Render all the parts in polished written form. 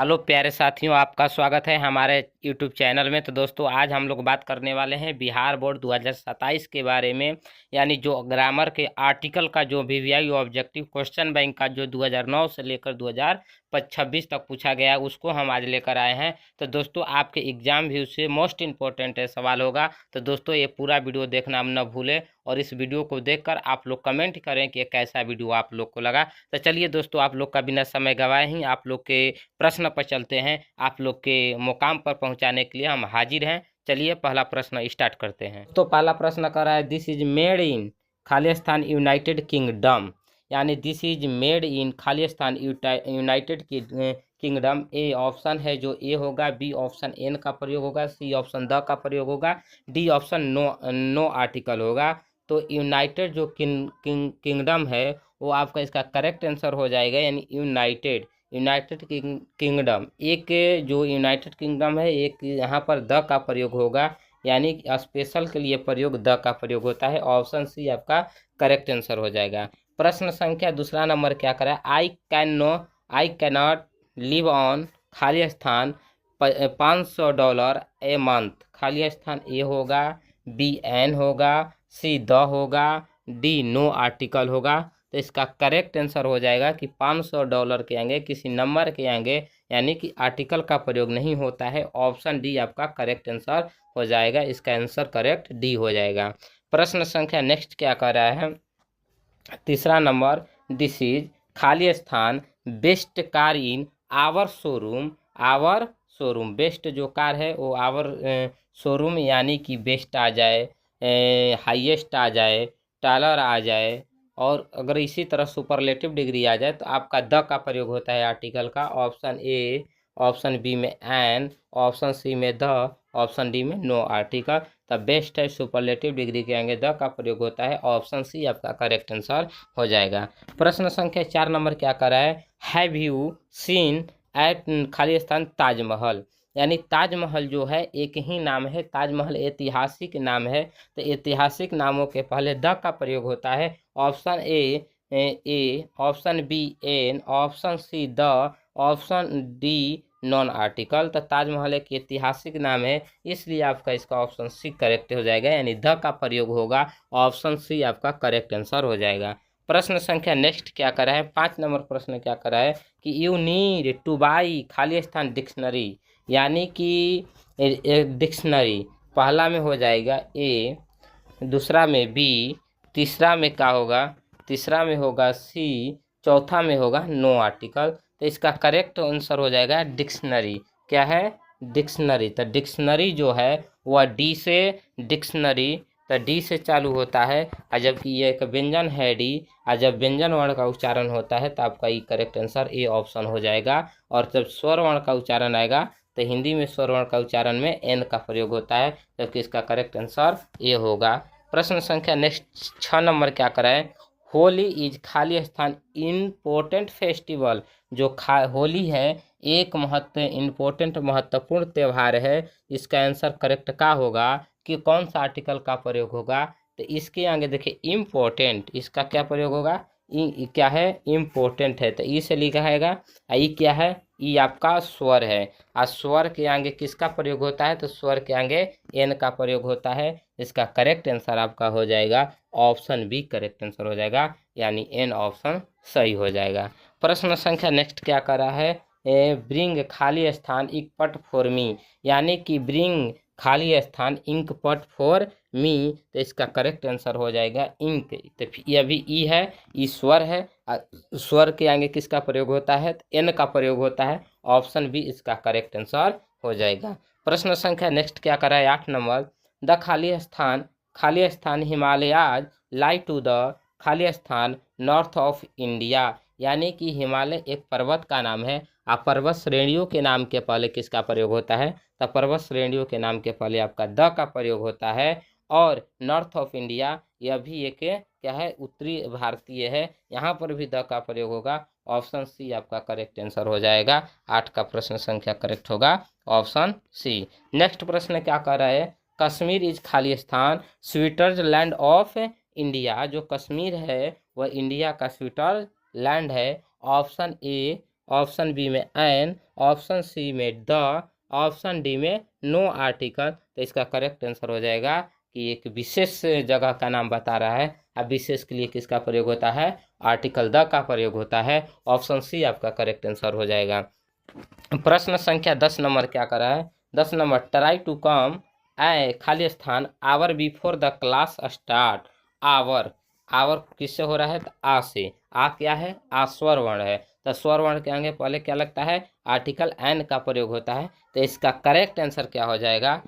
Hello प्यारे साथियों, आपका स्वागत है हमारे यूट्यूब चैनल में। तो दोस्तों, आज हम लोग बात करने वाले हैं बिहार बोर्ड 2027 के बारे में। यानी जो ग्रामर के आर्टिकल का जो वीवीआई ऑब्जेक्टिव क्वेश्चन बैंक का जो 2009 से लेकर 2026 तक पूछा गया है, उसको हम आज लेकर आए हैं। तो दोस्तों, आपके एग्जाम भी उससे मोस्ट इम्पोर्टेंट सवाल होगा। तो दोस्तों, ये पूरा वीडियो देखना हम न भूलें और इस वीडियो को देखकर आप लोग कमेंट करें कि कैसा वीडियो आप लोग को लगा। तो चलिए दोस्तों, आप लोग का बिना समय गवाए ही आप लोग के प्रश्न पर चलते हैं। आप लोग के मुकाम पर पहुंचाने के लिए हम हाजिर हैं। चलिए पहला प्रश्न स्टार्ट करते हैं। तो पहला प्रश्न कर रहा है, this is made in Khalistan United Kingdom. यानी this is made in Khalistan United Kingdom. A option है जो ए होगा, बी ऑप्शन एन का प्रयोग होगा, सी ऑप्शन द का प्रयोग होगा, डी ऑप्शन नो आर्टिकल होगा। तो यूनाइटेड जो किंगडम है वो आपका इसका करेक्ट आंसर हो जाएगा। यानी यूनाइटेड किंगडम, एक जो यूनाइटेड किंगडम है, एक यहाँ पर द का प्रयोग होगा। यानी स्पेशल के लिए प्रयोग द का प्रयोग होता है। ऑप्शन सी आपका करेक्ट आंसर हो जाएगा। प्रश्न संख्या दूसरा नंबर क्या करा है, आई कैनॉट लिव ऑन खाली स्थान $500 ए मंथ। खाली स्थान ए होगा, बी एन होगा, सी द होगा, डी नो आर्टिकल होगा। तो इसका करेक्ट आंसर हो जाएगा कि $500 के आगे किसी नंबर के आगे यानी कि आर्टिकल का प्रयोग नहीं होता है। ऑप्शन डी आपका करेक्ट आंसर हो जाएगा। इसका आंसर करेक्ट डी हो जाएगा। प्रश्न संख्या नेक्स्ट क्या कर रहा है, तीसरा नंबर, दिस इज खाली स्थान best car in our showroom. Best जो कार है वो आवर शोरूम, यानी कि बेस्ट आ जाए, हाईएस्ट आ जाए, टालर आ जाए, और अगर इसी तरह सुपरलेटिव डिग्री आ जाए तो आपका द का प्रयोग होता है आर्टिकल का। ऑप्शन ए, ऑप्शन बी में एन, ऑप्शन सी में द, ऑप्शन डी में नो आर्टिकल। तो बेस्ट है सुपरलेटिव डिग्री के आगे द का प्रयोग होता है। ऑप्शन सी आपका करेक्ट आंसर हो जाएगा। प्रश्न संख्या 4 नंबर क्या कर रहा है, हैव यू सीन एट खाली स्थान ताजमहल। यानी ताजमहल जो है एक ही नाम है, ताजमहल ऐतिहासिक नाम है। तो ऐतिहासिक नामों के पहले द का प्रयोग होता है। Option A, option B an, option C the, option D non article. तो ताजमहल एक ऐतिहासिक नाम है, इसलिए आपका इसका ऑप्शन सी करेक्ट हो जाएगा। यानी द का प्रयोग होगा। ऑप्शन सी आपका करेक्ट आंसर हो जाएगा। प्रश्न संख्या नेक्स्ट क्या करा है, 5 नंबर प्रश्न क्या करा है कि यू नीड टू बाई खाली स्थान डिक्शनरी। यानी कि डिक्शनरी पहला में हो जाएगा ए, दूसरा में बी, तीसरा में क्या होगा, तीसरा में होगा सी, चौथा में होगा नो आर्टिकल। तो इसका करेक्ट आंसर हो जाएगा डिक्शनरी। क्या है, डिक्शनरी। तो डिक्शनरी जो है वह डी से, डिक्शनरी तो डी से चालू होता है। और जबकि ये एक व्यंजन है डी, और जब व्यंजन वर्ण का उच्चारण होता है तो आपका ये करेक्ट आंसर ए ऑप्शन हो जाएगा। और जब स्वर वर्ण का उच्चारण आएगा तो हिंदी में स्वर वर्ण का उच्चारण में एन का प्रयोग होता है, जबकि इसका करेक्ट आंसर ए होगा। प्रश्न संख्या नेक्स्ट 6 नंबर क्या करा है, होली इज खाली स्थान इम्पोर्टेंट फेस्टिवल। जो होली है एक महत्वपूर्ण त्यौहार है। इसका आंसर करेक्ट का होगा कि कौन सा आर्टिकल का प्रयोग होगा। तो इसके आगे देखिए इम्पोर्टेंट, इसका क्या प्रयोग होगा, क्या है, इम्पोर्टेंट है। तो ई से लिखा है। ई क्या है, ई आपका स्वर है। और स्वर के आगे किसका प्रयोग होता है, तो स्वर के आगे एन का प्रयोग होता है। इसका करेक्ट आंसर आपका हो जाएगा ऑप्शन बी करेक्ट आंसर हो जाएगा। यानी एन ऑप्शन सही हो जाएगा। प्रश्न संख्या नेक्स्ट क्या कर रहा है, ब्रिंग खाली स्थान इक पट फॉर मी। यानी कि ब्रिंग खाली स्थान इंक पट फॉर मी। तो इसका करेक्ट आंसर हो जाएगा इंक। तो यह भी ई है, ई स्वर है। स्वर के आगे किसका प्रयोग होता है, तो एन का प्रयोग होता है। ऑप्शन बी इसका करेक्ट आंसर हो जाएगा। प्रश्न संख्या नेक्स्ट क्या कर रहा है, 8 नंबर, द खाली स्थान हिमालयाज लाई टू द खाली स्थान नॉर्थ ऑफ इंडिया। यानी कि हिमालय एक पर्वत का नाम है। आप पर्वत श्रेणियों के नाम के पहले किसका प्रयोग होता है, तो पर्वत श्रेणियों के नाम के पहले आपका द का प्रयोग होता है। और नॉर्थ ऑफ इंडिया यह भी एक क्या है, उत्तरी भारतीय है, यहाँ पर भी द का प्रयोग होगा। ऑप्शन सी आपका करेक्ट आंसर हो जाएगा। 8 का प्रश्न संख्या करेक्ट होगा ऑप्शन सी। नेक्स्ट प्रश्न क्या कर रहा है, कश्मीर इज खाली स्थान स्विट्जरलैंड ऑफ इंडिया। जो कश्मीर है वह इंडिया का स्विट्जरलैंड है। ऑप्शन ए, ऑप्शन बी में एन, ऑप्शन सी में द, ऑप्शन डी में नो आर्टिकल। तो इसका करेक्ट आंसर हो जाएगा कि एक विशेष जगह का नाम बता रहा है। अब विशेष के लिए किसका प्रयोग होता है? आर्टिकल द का प्रयोग होता है। ऑप्शन सी आपका करेक्ट आंसर हो जाएगा। प्रश्न संख्या 10 नंबर क्या कर रहा है? 10 number, try to come a खाली स्थान hour before the class start. Hour, hour किससे हो रहा है? तो आ से। आ क्या है? आ स्वर वर्ण है। तो स्वर वर्ण के आगे पहले क्या लगता है? आर्टिकल एन का प्रयोग होता है। तो इसका करेक्ट आंसर क्या हो जाएगा?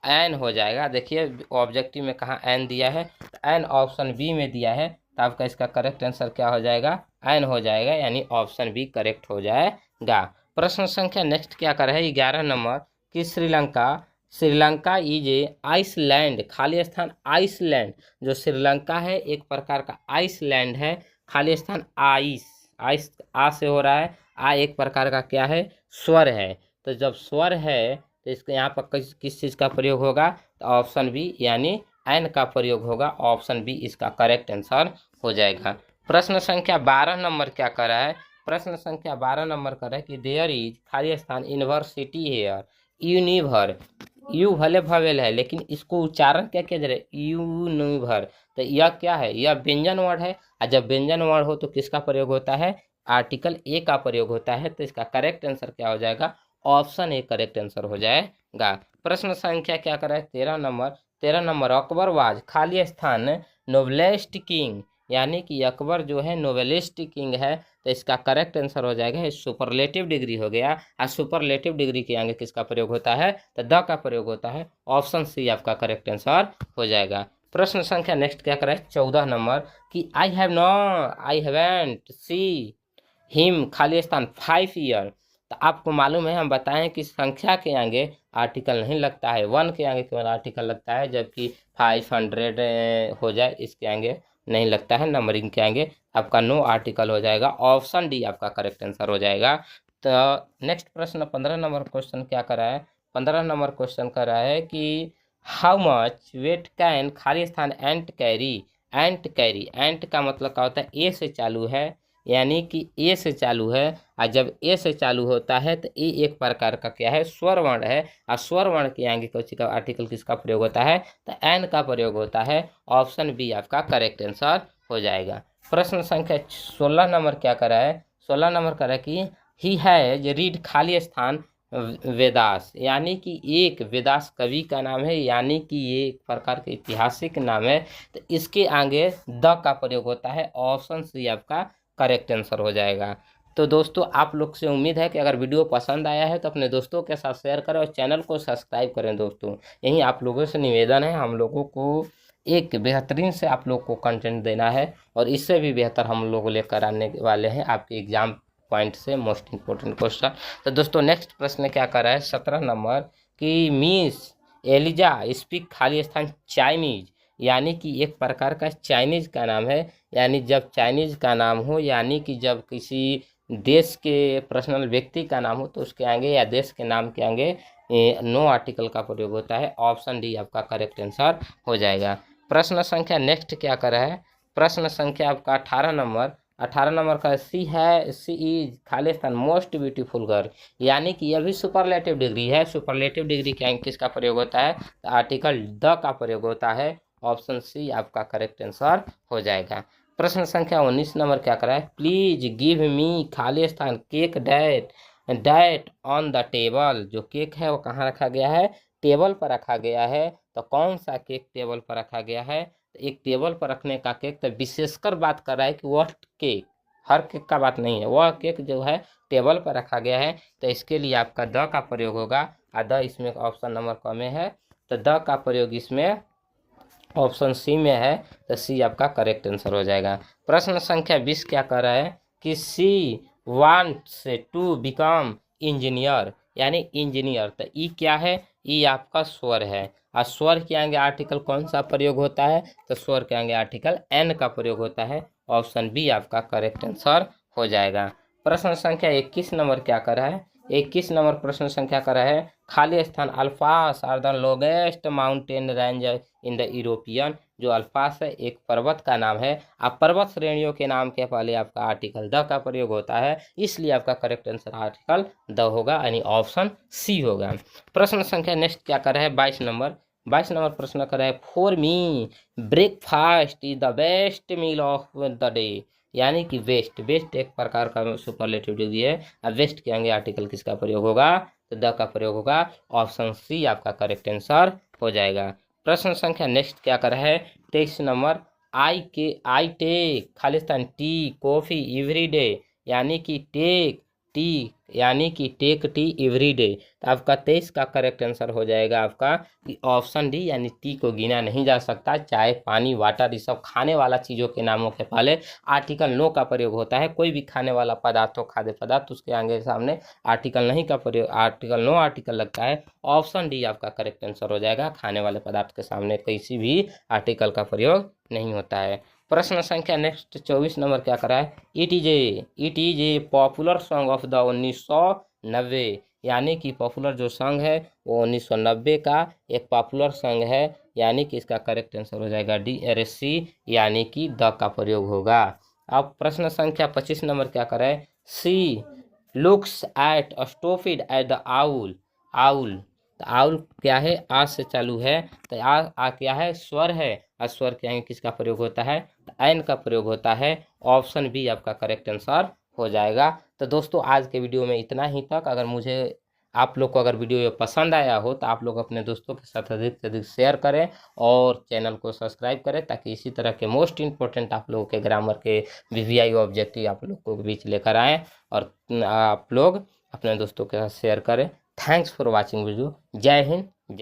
एन हो जाएगा। देखिए ऑब्जेक्टिव में कहाँ एन दिया है, तो एन ऑप्शन बी में दिया है। तो आपका इसका करेक्ट आंसर क्या हो जाएगा? एन हो जाएगा, यानी ऑप्शन बी करेक्ट हो जाएगा। प्रश्न संख्या नेक्स्ट क्या कर रहा है? 11 नंबर कि श्रीलंका इज ए आइसलैंड। खाली स्थान आइसलैंड, जो श्रीलंका है एक प्रकार का आइसलैंड है। खाली स्थान आइस, आइस आ से हो रहा है। आ एक प्रकार का क्या है? स्वर है। तो जब स्वर है तो इसके यहाँ पर किस चीज़ का प्रयोग होगा? तो ऑप्शन बी यानी एन का प्रयोग होगा। ऑप्शन बी इसका करेक्ट आंसर हो जाएगा। प्रश्न संख्या 12 नंबर क्या कर रहा है? प्रश्न संख्या 12 नंबर कर रहा है कि देयर इज खाली स्थान यूनिवर्सिटी हेयर। यूनिभर, यू भले भवेल है लेकिन इसको उच्चारण क्या किया जा रहा है? यूनिभर। तो यह क्या है? यह व्यंजन वर्ड है। और जब व्यंजन वर्ड हो तो किसका प्रयोग होता है? आर्टिकल ए का प्रयोग होता है। तो इसका करेक्ट आंसर क्या हो जाएगा? ऑप्शन ए करेक्ट आंसर हो जाएगा। प्रश्न संख्या क्या कर रहा है? 13 नंबर, 13 नंबर, अकबर वाज खाली स्थान नोवेलिस्ट किंग। यानी कि अकबर जो है नोवेलिस्ट किंग है। तो इसका करेक्ट आंसर हो जाएगा, सुपरलेटिव डिग्री हो गया। और सुपरलेटिव डिग्री के आगे किसका प्रयोग होता है? तो द का प्रयोग होता है। ऑप्शन सी आपका करेक्ट आंसर हो जाएगा। प्रश्न संख्या नेक्स्ट क्या कर रहा है? 14 नंबर कि आई हैवंट सी हिम खाली स्थान 5 ईयर। तो आपको मालूम है, हम बताएं कि संख्या के आगे आर्टिकल नहीं लगता है। 1 के आगे केवल आर्टिकल लगता है, जबकि 500 हो जाए इसके आगे नहीं लगता है। नंबरिंग के आगे आपका नो आर्टिकल हो जाएगा। ऑप्शन डी आपका करेक्ट आंसर हो जाएगा। तो नेक्स्ट प्रश्न 15 नंबर क्वेश्चन क्या कर रहा है? 15 नंबर क्वेश्चन कर रहा है कि हाउ मच वेट कैन खाली स्थान एंट कैरी। एंट कैरी, एंट का मतलब क्या होता है? ए से चालू है, यानी कि ए से चालू है। और जब ए से चालू होता है तो ए एक प्रकार का क्या है? स्वर वर्ण है। और स्वर वर्ण के आगे कौन का आर्टिकल किसका प्रयोग होता है? तो एन का प्रयोग होता है। ऑप्शन बी आपका करेक्ट आंसर हो जाएगा। प्रश्न संख्या 16 नंबर क्या कर रहा है? 16 नंबर कर रहा है कि ही हैज रीड खाली स्थान वेदास। यानी कि एक वेदास कवि का नाम है, यानी कि ये एक प्रकार के ऐतिहासिक नाम है। तो इसके आगे द का प्रयोग होता है। ऑप्शन सी आपका करेक्ट आंसर हो जाएगा। तो दोस्तों आप लोग से उम्मीद है कि अगर वीडियो पसंद आया है तो अपने दोस्तों के साथ शेयर करें और चैनल को सब्सक्राइब करें। दोस्तों यही आप लोगों से निवेदन है, हम लोगों को एक बेहतरीन से आप लोग को कंटेंट देना है और इससे भी बेहतर हम लोग लेकर आने वाले हैं आपके एग्जाम पॉइंट से मोस्ट इम्पोर्टेंट क्वेश्चन। तो दोस्तों नेक्स्ट प्रश्न क्या कर रहा है? 17 नंबर कि मिस एलिजा स्पीक खाली स्थान चाइनीज। यानी कि एक प्रकार का चाइनीज का नाम है। यानी जब चाइनीज का नाम हो, यानी कि जब किसी देश के पर्सनल व्यक्ति का नाम हो तो उसके आगे या देश के नाम के आगे नो आर्टिकल का प्रयोग होता है। ऑप्शन डी आपका करेक्ट आंसर हो जाएगा। प्रश्न संख्या नेक्स्ट क्या कर रहा है? प्रश्न संख्या आपका 18 नंबर, 18 नंबर का सी इज खाली स्थान मोस्ट ब्यूटीफुल गर्ल। यानी कि यह भी सुपरलेटिव डिग्री है। सुपरलेटिव डिग्री के आगे किसका प्रयोग होता है? तो आर्टिकल द का प्रयोग होता है। ऑप्शन सी आपका करेक्ट आंसर हो जाएगा। प्रश्न संख्या 19 नंबर क्या कर रहा है? प्लीज गिव मी खाली स्थान cake that on the table. जो केक है वो कहाँ रखा गया है? टेबल पर रखा गया है। तो कौन सा केक टेबल पर रखा गया है? तो एक टेबल पर रखने का केक, तो विशेषकर बात कर रहा है कि वह केक, हर केक का बात नहीं है, वह केक जो है टेबल पर रखा गया है। तो इसके लिए आपका द का प्रयोग होगा। और द इसमें ऑप्शन नंबर क में है, तो द का प्रयोग इसमें ऑप्शन सी में है। तो सी आपका करेक्ट आंसर हो जाएगा। प्रश्न संख्या 20 क्या कर रहा है? कि she wants to become engineer. यानी इंजीनियर, तो ई क्या है? ई आपका स्वर है। और स्वर के आगे आर्टिकल कौन सा प्रयोग होता है? तो स्वर के आगे आर्टिकल एन का प्रयोग होता है। ऑप्शन बी आपका करेक्ट आंसर हो जाएगा। प्रश्न संख्या 21 नंबर क्या कर रहा है? 21 नंबर प्रश्न संख्या का है खाली स्थान Alps are the longest mountain range in the European. जो अल्पास है एक पर्वत का नाम है। अब पर्वत श्रेणियों के नाम के पहले आपका आर्टिकल द का प्रयोग होता है, इसलिए आपका करेक्ट आंसर आर्टिकल द होगा, यानी ऑप्शन सी होगा। प्रश्न संख्या नेक्स्ट क्या कर रहा है 22 नंबर प्रश्न कर रहा है for me breakfast is the best meal of the day. यानी कि बेस्ट एक प्रकार का सुपरलेटिव डिग्री है। अब बेस्ट के आगे आर्टिकल किसका प्रयोग होगा, तो द का प्रयोग होगा। ऑप्शन सी आपका करेक्ट आंसर हो जाएगा। प्रश्न संख्या नेक्स्ट क्या कर है 23 नंबर आई टेक खालिस्तान टी कॉफी एवरी डे। यानी कि टेक टी एवरी डे। तो आपका 23 का करेक्ट आंसर हो जाएगा आपका कि ऑप्शन डी, यानी टी को गिना नहीं जा सकता। चाय पानी वाटर ये सब खाने वाला चीज़ों के नामों के पहले आर्टिकल नो का प्रयोग होता है। कोई भी खाने वाला पदार्थ हो, खाद्य पदार्थ, उसके आगे सामने आर्टिकल नहीं का प्रयोग, आर्टिकल नो आर्टिकल लगता है। ऑप्शन डी आपका करेक्ट आंसर हो जाएगा। खाने वाले पदार्थ के सामने किसी भी आर्टिकल का प्रयोग नहीं होता है। प्रश्न संख्या नेक्स्ट 24 नंबर क्या करा है it is a popular song of the 1990। यानी कि पॉपुलर जो सॉन्ग है वो 1990 का एक पॉपुलर सॉन्ग है। यानी कि इसका करेक्ट आंसर हो जाएगा डी RSC, यानी कि द का प्रयोग होगा। अब प्रश्न संख्या 25 नंबर क्या कर रहा है she looks at stupid at the owl. तो आउल क्या है आ से चालू है, तो आ क्या है स्वर है। स्वर के आगे किसका प्रयोग होता है, तो एन का प्रयोग होता है। ऑप्शन बी आपका करेक्ट आंसर हो जाएगा। तो दोस्तों आज के वीडियो में इतना ही तक। अगर मुझे आप लोग को अगर वीडियो ये पसंद आया हो तो आप लोग अपने दोस्तों के साथ अधिक से अधिक शेयर करें और चैनल को सब्सक्राइब करें, ताकि इसी तरह के मोस्ट इंपॉर्टेंट आप लोगों के ग्रामर के VVI ऑब्जेक्टिव आप लोग को बीच लेकर आएँ और आप लोग अपने दोस्तों के साथ शेयर करें। Thanks for watching video. जय हिंद।